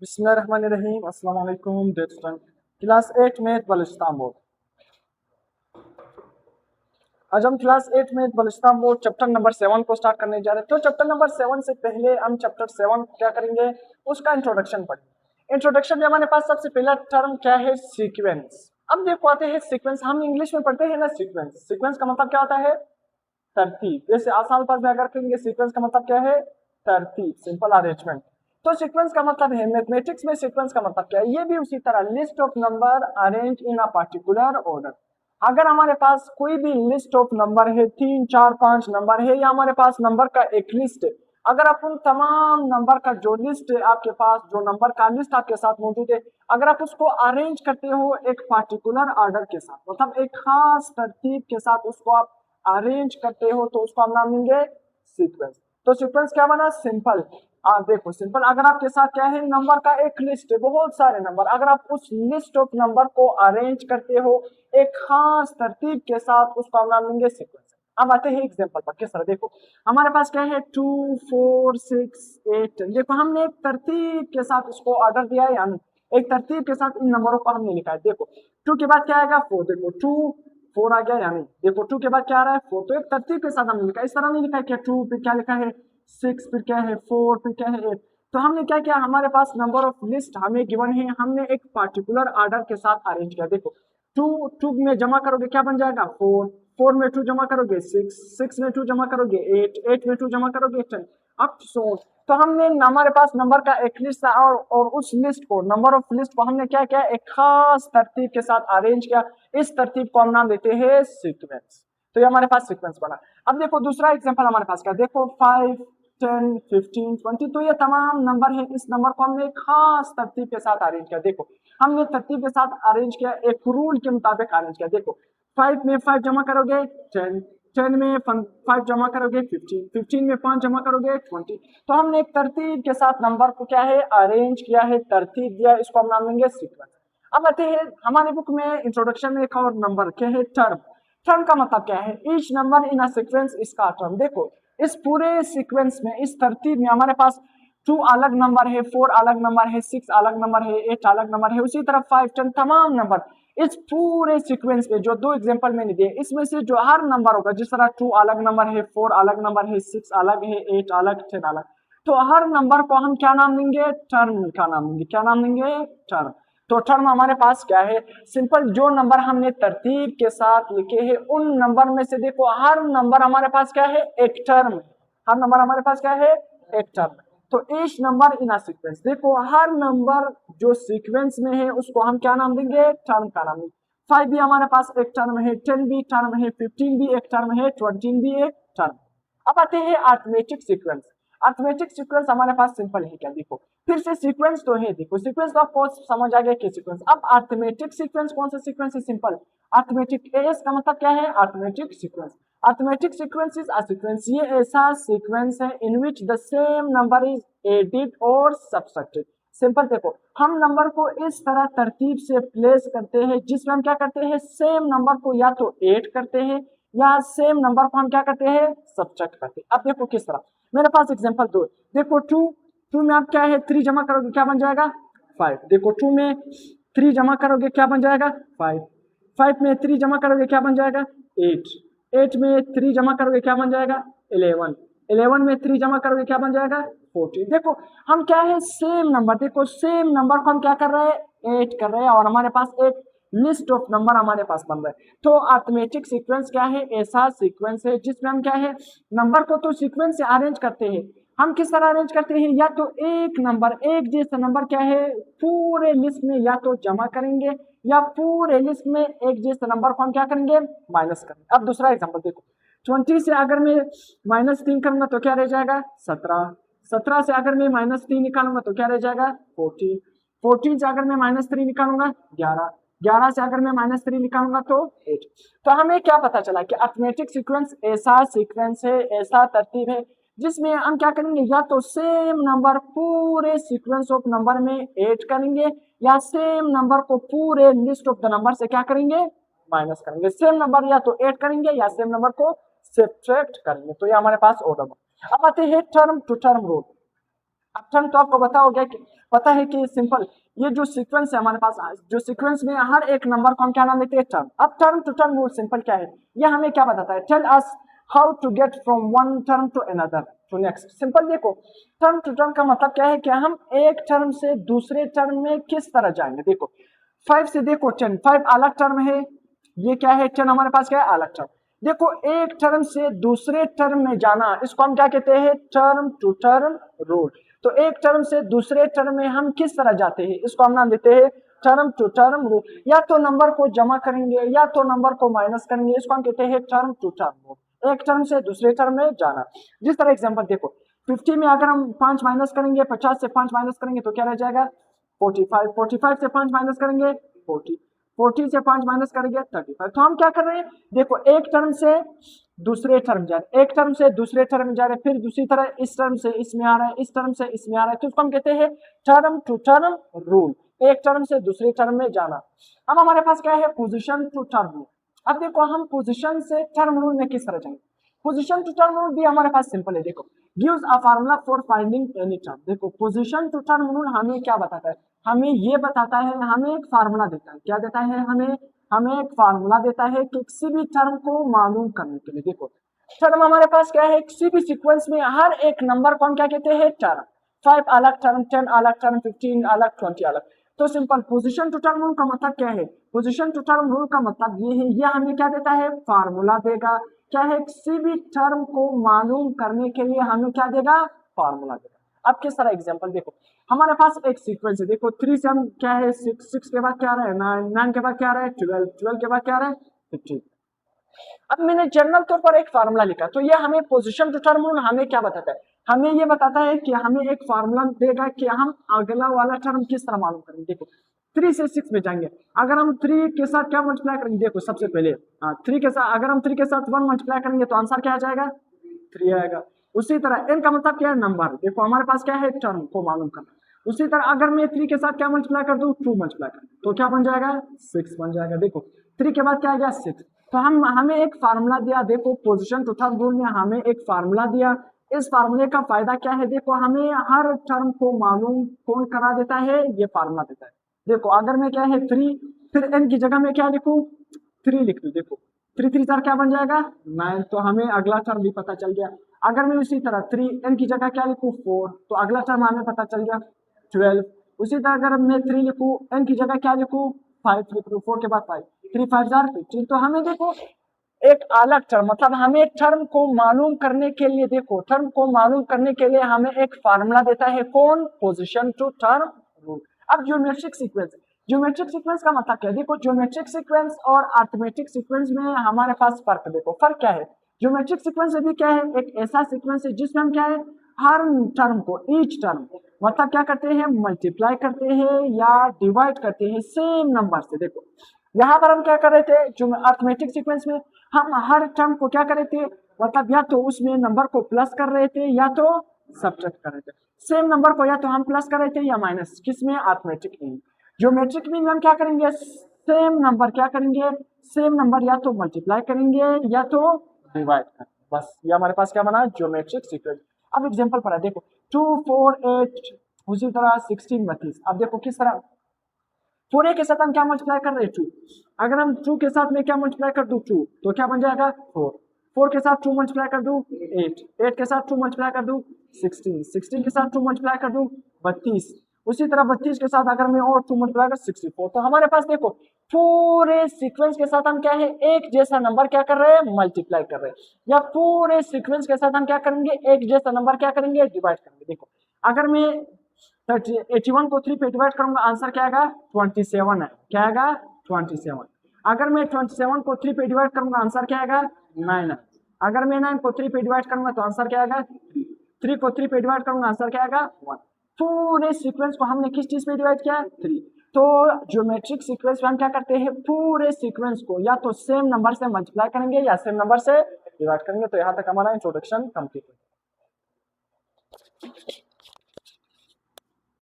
बिस्मिल्लाहिर्रहमानिर्रहीम। अस्सलाम वालेकुम dear student, class 8 math Balochistan board. आज हम class 8 math Balochistan board chapter number 7 को स्टार्ट करने जा रहे हैं। तो चैप्टर नंबर 7 से पहले हम चैप्टर 7 क्या करेंगे, उसका इंट्रोडक्शन पढ़ेंगे। इंट्रोडक्शन में हमारे पास सबसे पहला टर्म क्या है, सीक्वेंस। अब देखो आते हैं सीक्वेंस, हम इंग्लिश में पढ़ते हैं ना सीक्वेंस। सीक्वेंस का मतलब क्या होता है, तरतीब। जैसे आसान पर में अगर कहेंगे सीक्वेंस का मतलब क्या है, तरतीब, सिंपल अरेंजमेंट। तो सीक्वेंस का मतलब है, मैथमेटिक्स में सीक्वेंस का मतलब क्या है, ये भी उसी तरह list of number arrange in a particular order. अगर हमारे पास कोई भी लिस्ट ऑफ नंबर है, 3 4 5 नंबर है, या हमारे पास नंबर का एक लिस्ट है, अगर आप उन तमाम नंबर का जो लिस्ट है आपके पास, जो नंबर का लिस्ट आपके साथ मौजूद है, अगर आप उसको अरेंज करते हो एक पर्टिकुलर ऑर्डर के साथ, मतलब एक खास तरतीब के साथ उसको आप अरेंज करते हो, तो उसको हम नाम देंगे सीक्वेंस। तो सीक्वेंस क्या बना, सिंपल। आप देखो सिंपल, अगर आपके साथ क्या है, नंबर का एक लिस्ट है, बहुत सारे नंबर, अगर आप उस लिस्ट ऑफ नंबर को अरेंज करते हो एक खास तरतीब के साथ, उसको हम नाम देंगे सीक्वेंस। अब आते हैं एग्जांपल पर, किस तरह देखो हमारे पास क्या है, 2 4 6 8 10। देखो हमने एक तरतीब के साथ उसको ऑर्डर दिया है, यानी एक तरतीब के साथ इन नंबरों को हमने लिखा है। देखो 2 के बाद क्या आएगा, 4। देखो 2 4 आ गया, यानी देखो 2 के बाद क्या आ रहा है, 4। तो एक तरतीब के साथ हमने लिखा है, इस तरह नहीं लिखा है क्या 2 फिर क्या लिखा है 6 फिर क्या है 4 फिर क्या है 8। तो हमने क्या किया, हमारे पास नंबर ऑफ लिस्ट हमें गिवन है, हमने एक पर्टिकुलर ऑर्डर के साथ अरेंज किया। देखो 2 में जमा करोगे क्या बन जाएगा, 4। 4 में 2 जमा करोगे 6। 6 में 2 जमा करोगे 8। 8 में 2 जमा करोगे 10। अब सो तो हमने हमारे पास नंबर का एक लिस्ट था, और उस लिस्ट को, नंबर ऑफ लिस्ट को हमने क्या किया, एक खास तरतीब के साथ अरेंज किया। इस तरतीब को हम नाम देते हैं सीक्वेंस। तो ये हमारे पास सीक्वेंस बना। अब देखो दूसरा एग्जांपल हमारे पास क्या, देखो 5 10 15 20। तो ये तमाम नंबर है, इस नंबर को हमने एक खास तरतीब के साथ अरेंज किया। देखो हमने तरतीब के साथ अरेंज किया, एक रूल के मुताबिक अरेंज किया। देखो 5 में 5 जमा करोगे 10। 10 में 5 जमा करोगे 15। 15 में 5 जमा करोगे 20। तो हमने एक तरतीब के साथ नंबर को क्या है, अरेंज किया है, तरतीब दिया, इसको हम नाम देंगे सीक्वेंस। अब आते हैं हमारे बुक में इंट्रोडक्शन में एक और नंबर क्या है, टर्म। टर्म का मतलब क्या है, each number in a sequence इसका टर्म। देखो इस पूरे सीक्वेंस में, इस तरतीब में हमारे पास 2 अलग नंबर है, 4 अलग नंबर है, 6 अलग नंबर है, 8 अलग नंबर है, उसी तरह 5 10 तमाम नंबर। इस पूरे सीक्वेंस में जो 2 एग्जांपल मैंने दिए, इसमें से जो हर नंबर होगा, जिस तरह 2 अलग नंबर है, 4 अलग नंबर है, 6 अलग है, 8 अलग, 10 अलग, तो हर नंबर को हम क्या नाम देंगे, टर्म का नाम देंगे। क्या नाम देंगे, टर्म। तो टर्म हमारे पास क्या है, सिंपल जो नंबर हमने तरतीब के साथ लिखे हैं, उन नंबर में से देखो हर नंबर हमारे पास क्या है, एक टर्म। हर नंबर हमारे पास क्या है, एक टर्म। तो each number in a sequence, देखो हर नंबर जो सीक्वेंस में है उसको हम क्या नाम देंगे, टर्म का नाम देंगे। 5 भी हमारे पास एक टर्म है, 10 भी टर्म है, 15 भी एक टर्म है, 20 भी एक टर्म। अब आते हैं अरिथमेटिक सीक्वेंस। अरिथमेटिक सीक्वेंस हमारे पास सिंपल है क्या, देखो फिर से सीक्वेंस तो है, देखो सीक्वेंस तो आपको समझ आ गया कि सीक्वेंस। अब अरिथमेटिक सीक्वेंस कौन सा सीक्वेंस है, सिंपल अरिथमेटिक। एस का मतलब क्या है, arithmetic sequence. Arithmetic sequence is a sequence, ये ऐसा सीक्वेंस है in which the same number is added or subtracted. Simple देखो हम नंबर को इस तरह तरतीब से प्लेस करते हैं, जिसमें हम क्या करते हैं, सेम नंबर को या तो ऐड करते हैं, या सेम नंबर को हम क्या करते हैं, सब्ट्रैक्ट करते हैं। अब देखो किस तरह, मेरे पास एग्जांपल 2। देखो 2 में आप क्या है, 3 जमा करोगे क्या बन जाएगा, 5। देखो 2 में 3 जमा करोगे क्या बन जाएगा, 5। 5 में 3 जमा करोगे क्या बन जाएगा, 8। 8 में 3 जमा करोगे क्या बन जाएगा, 11। 11 में 3 जमा करोगे क्या बन जाएगा, 14। देखो हम क्या है, सेम नंबर, देखो सेम नंबर को हम क्या कर रहे हैं, ऐड कर रहे हैं, और हमारे पास एक लिस्ट ऑफ नंबर हमारे पास बन रहा है। तो अरिथमेटिक सीक्वेंस क्या है, ऐसा सीक्वेंस है जिसमें हम क्या है, नंबर को तो सीक्वेंस से अरेंज करते हैं। हम किस तरह अरेंज करते हैं, या तो एक नंबर, एक जैसा नंबर क्या है, पूरे लिस्ट में या तो जमा करेंगे, या पूरे लिस्ट में एक जैसे नंबर को हम क्या करेंगे, माइनस करेंगे। अब दूसरा एग्जांपल देखो, 20 से अगर मैं -3 करूंगा तो क्या रह जाएगा, 17। 17 से अगर मैं -3 निकालूंगा तो क्या रह जाएगा, 14। 14 से अगर मैं -3 निकालूंगा 11। 11 से अगर मैं -3 निकालूंगा तो 8। तो हमें क्या पता चला कि अरिथमेटिक सीक्वेंस ऐसा सीक्वेंस है, ऐसा तरतीब है जिसमें हम क्या करेंगे, या तो सेम नंबर पूरे सीक्वेंस ऑफ नंबर में ऐड करेंगे, या सेम नंबर को पूरे लिस्ट ऑफ द नंबर से क्या करेंगे, माइनस करेंगे। सेम नंबर या तो ऐड करेंगे, या सेम नंबर को सब्ट्रैक्ट करेंगे। तो ये हमारे पास ऑर्डर। अब आते हैं टर्म टू टर्म रूल। अब टर्म तो आपको पता है कि सिंपल ये जो सीक्वेंस है हमारे पास, जो सीक्वेंस में हर एक नंबर को हम क्या नाम देते हैं, टर्म। अब term to term rule simple क्या है, ये हमें क्या बताता है, tell us how to get from one term to another to next. Simple देखो, टर्म टू टर्म का मतलब क्या है कि हम एक टर्म से दूसरे टर्म में किस तरह जाएंगे। देखो 5 से देखो 10, 5 अलग टर्म है, ये क्या है 10 हमारे पास क्या है, अलग टर्म। देखो एक टर्म से दूसरे टर्म में जाना, इसको हम क्या कहते हैं, टर्म टू टर्म रूल। तो एक टर्म से दूसरे टर्म में हम किस तरह जाते हैं, इसको हम नाम देते हैं टर्म टू टर्म रूल। या तो नंबर को जमा करेंगे या तो नंबर को माइनस करेंगे, इसको हम कहते हैं टर्म टू टर्म रूल, एक टर्म से दूसरे टर्म में जाना। जिस तरह एग्जांपल देखो 50 में अगर हम 5 माइनस करेंगे, 50 से 5 माइनस करेंगे तो क्या रह जाएगा 45, 45 से 5 माइनस करेंगे 40, 40 से 5 माइनस करेंगे 35। तो हम क्या कर रहे हैं, देखो एक टर्म से दूसरे टर्म जा रहे, एक टर्म से दूसरे टर्म में जा रहे, फिर दूसरी तरह इस टर्म से इसमें आ रहा है, इस टर्म से इसमें आ रहा है, तो उसको हम कहते हैं टर्म टू टर्म रूल, एक टर्म से दूसरे टर्म में जाना। अब हमारे पास क्या है, पोजीशन टू टर्म रूल। अब देखो हम पोजीशन से टर्म रूल में किस तरह जाएंगे। पोजीशन टू टर्म रूल भी हमारे पास सिंपल है, देखो gives a formula for finding any term. देखो पोजीशन टू टर्म रूल हमें क्या बताता है, हमें ये बताता है, हमें एक फार्मूला देता है, क्या देता है, हमें एक फार्मूला देता है कि किसी भी टर्म को मालूम करने के लिए। देखो टर्म हमारे पास क्या है, किसी भी सीक्वेंस में हर एक नंबर को हम क्या कहते हैं, टर्म। 5 अलग टर्म, 10 अलग टर्म, 15 अलग, 20 अलग। तो simple position to term rule का मतलब क्या है, पोजीशन टू टर्म रूल का मतलब ये है, ये हमें क्या देता है, फार्मूला देगा। क्या है, किसी भी टर्म को मालूम करने के लिए हमें क्या देगा, फार्मूला देगा। अब किस तरह एग्जांपल देखो, हमारे पास एक सीक्वेंस है, देखो 3 से हम क्या है 6 के बाद क्या आ रहा है 9, 9 के बाद क्या आ रहा है 12, 12 के बाद क्या आ रहा है 15। अब मैंने जनरल तौर पर एक फार्मूला लिखा, तो ये हमें पोजीशन टू टर्म रूल हमें क्या बताता है, हमें ये बताता है कि हमें एक फार्मूला देगा कि हम अगला वाला टर्म किस तरह मालूम करेंगे। देखो 3 से 6 में जाएंगे, अगर हम 3 के साथ क्या मल्टीप्लाई करेंगे, देखो सबसे पहले 3 के साथ, अगर हम 3 के साथ 1 मल्टीप्लाई करेंगे तो आंसर क्या आ जाएगा 3 आएगा। उसी तरह n का मतलब क्या है, नंबर। देखो हमारे पास क्या है, टर्म को मालूम करना। उसी तरह अगर मैं 3 के साथ क्या मल्टीप्लाई कर दूं, 2 मल्टीप्लाई कर, तो क्या बन जाएगा 6 बन जाएगा। देखो 3 के बाद क्या आ गया 6। तो हमें एक फार्मूला दिया, देखो पोजीशन टू टर्म रूल में हमें एक फार्मूला दिया। इस फार्मूले का फायदा क्या है, देखो हमें हर टर्म को मालूम कौन करा देता है, ये फार्मूला देता है। देखो अगर मैं क्या है 3, फिर n की जगह में क्या लिखूं 3 लिख दूं, देखो 3 3 4 क्या बन जाएगा 9, तो हमें अगला टर्म भी पता चल गया। अगर मैं उसी तरह 3 n की जगह क्या लिखूं 4, तो अगला टर्म हमें पता चल गया 12। उसी तरह अगर मैं 3 लिखूं, n की जगह क्या लिखूं 5 लिख दूं, 4 के बाद 5, 3 5 15। तो हमें देखो एक अलग टर्म, मतलब हमें टर्म को मालूम करने के लिए, देखो टर्म को मालूम करने के लिए हमें एक फार्मूला देता है, कौन, पोजीशन टू टर्म रूल। अब ज्योमेट्रिक सीक्वेंस, ज्योमेट्रिक सीक्वेंस का मतलब क्या है, देखो ज्योमेट्रिक सीक्वेंस और अरिथमेटिक सीक्वेंस में हमारे पास फर्क, देखो फर्क क्या है। ज्योमेट्रिक सीक्वेंस भी क्या है, एक ऐसा सीक्वेंस है जिसमें हम क्या है, हर टर्म को, ईच टर्म मतलब क्या करते हैं, मल्टीप्लाई करते हैं या डिवाइड करते हैं सेम नंबर से। देखो यहाँ पर हम क्या कर रहे थे, जो अरिथमेटिक सीक्वेंस में हम हर टर्म को क्या कर रहे थे, मतलब या तो उसमें नंबर को प्लस कर रहे थे या तो सब्ट्रैक्ट कर रहे थे। सेम नंबर को या तो हम प्लस कर रहे थे या माइनस, किसमें, अरिथमेटिक में। ज्योमेट्रिक में हम क्या करेंगे, सेम नंबर क्या करेंगे, सेम नंबर या तो मल्टीप्लाई करेंगे या तो डिवाइड करेंगे, बस ये हमारे पास क्या बना, ज्योमेट्रिक सीक्वेंस। अब एग्जांपल पढ़ा, देखो 2 4 8, उसी तरह 16 32। अब देखो किस तरह पूरे के साथ हम क्या मल्टीप्लाई कर रहे हैं 2, अगर हम 2 के साथ में क्या मल्टीप्लाई कर दूं 2, तो क्या बन जाएगा 4, 4 के साथ 2 मल्टीप्लाई कर दूं 8, 8 के साथ 2 मल्टीप्लाई कर दूं 16, 16 के साथ 2 मल्टीप्लाई कर दूं 32, उसी तरह 32 के साथ अगर मैं और 2 मल्टीप्लाई कर 64। तो हमारे पास देखो पूरे सीक्वेंस के साथ हम क्या है, एक जैसा नंबर क्या कर रहे हैं, मल्टीप्लाई कर रहे हैं, या पूरे सीक्वेंस के साथ हम क्या करेंगे, एक जैसा नंबर क्या करेंगे, डिवाइड करेंगे। देखो अगर मैं 81 को 3 पे डिवाइड करूंगा, आंसर क्या आएगा 27 है, क्या आएगा 27। अगर मैं 27 को 3 पे डिवाइड करूंगा, आंसर क्या आएगा 9 है। अगर मैं 9 को 3 पे डिवाइड करूंगा तो आंसर क्या आएगा 3 को 3 पे डिवाइड करूंगा, आंसर क्या आएगा 1। पूरे सीक्वेंस को हमने किस चीज पे डिवाइड किया, 3। तो ज्योमेट्रिक सीक्वेंस में हम क्या करते हैं, पूरे सीक्वेंस को या तो सेम नंबर से मल्टीप्लाई करेंगे या सेम नंबर से डिवाइड करेंगे। तो यहाँ तक हमारा इंट्रोडक्शन कंप्लीट है।